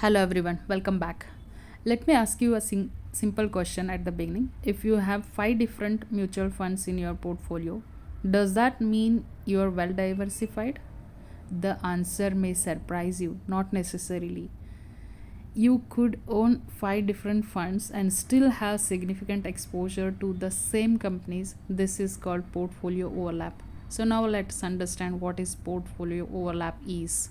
Hello everyone, welcome back. Let me ask you a simple question at the beginning. If you have 5 different mutual funds in your portfolio, does that mean you're well diversified? The answer may surprise you, not necessarily. You could own 5 different funds and still have significant exposure to the same companies. This is called portfolio overlap. So now let's understand what is portfolio overlap is.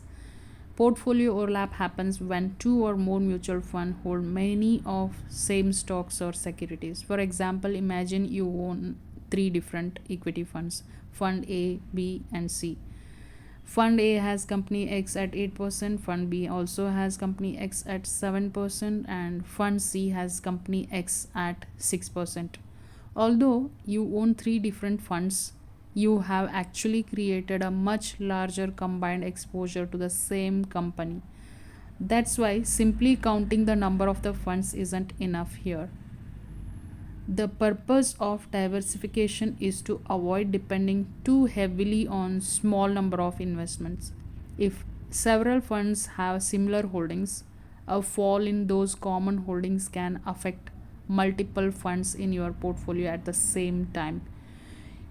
Portfolio overlap happens when two or more mutual funds hold many of same stocks or securities. For example, imagine you own 3 different equity funds, Fund A, B, and C. Fund A has company X at 8%, Fund B also has company X at 7%, and Fund C has company X at 6%. Although you own 3 different funds, you have actually created a much larger combined exposure to the same company. That's why simply counting the number of the funds isn't enough here. The purpose of diversification is to avoid depending too heavily on small number of investments. If several funds have similar holdings, a fall in those common holdings can affect multiple funds in your portfolio at the same time.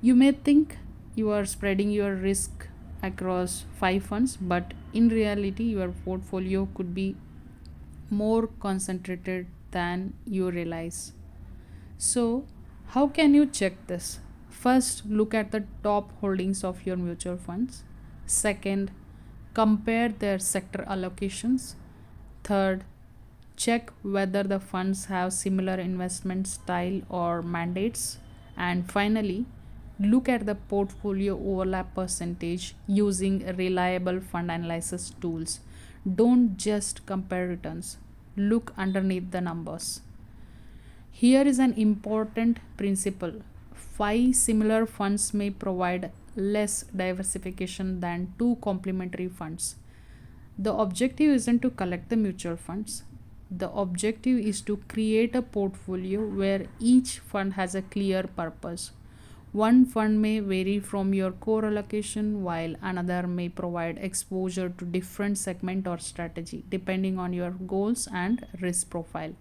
You may think you are spreading your risk across 5 funds, but in reality, your portfolio could be more concentrated than you realize. So, how can you check this? First, look at the top holdings of your mutual funds. Second, compare their sector allocations. Third, check whether the funds have similar investment style or mandates. And finally, look at the portfolio overlap percentage using reliable fund analysis tools. Don't just compare returns, look underneath the numbers. Here is an important principle: 5 similar funds may provide less diversification than 2 complementary funds. The objective isn't to collect the mutual funds. The objective is to create a portfolio where each fund has a clear purpose. One fund may vary from your core allocation while another may provide exposure to different segment or strategy depending on your goals and risk profile.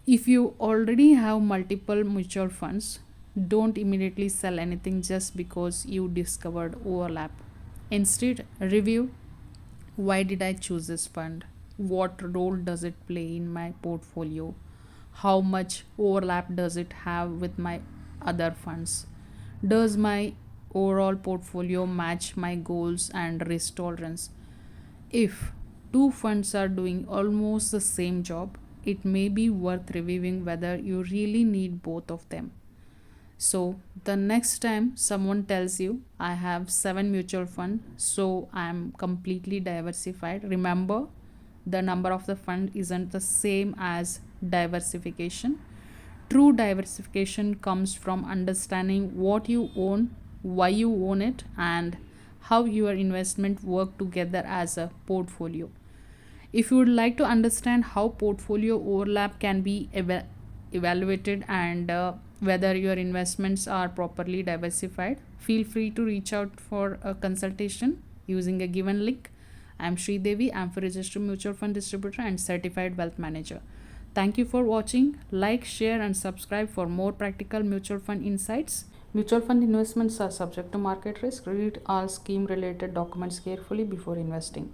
If you already have multiple mutual funds, don't immediately sell anything just because you discovered overlap. Instead, review: why did I choose this fund? What role does it play in my portfolio? How much overlap does it have with my other funds? Does my overall portfolio match my goals and risk tolerance? If two funds are doing almost the same job, it may be worth reviewing whether you really need both of them. So, the next time someone tells you, I have 7 mutual funds, so I'm completely diversified, remember the number of the fund isn't the same as diversification. True diversification comes from understanding what you own, why you own it, and how your investment work together as a portfolio. If you would like to understand how portfolio overlap can be evaluated and whether your investments are properly diversified, feel free to reach out for a consultation using a given link. I'm Sri Devi. I'm a registered mutual fund distributor and certified wealth manager. Thank you for watching. Like, share, and subscribe for more practical mutual fund insights. Mutual fund investments are subject to market risk. Read all scheme related documents carefully before investing.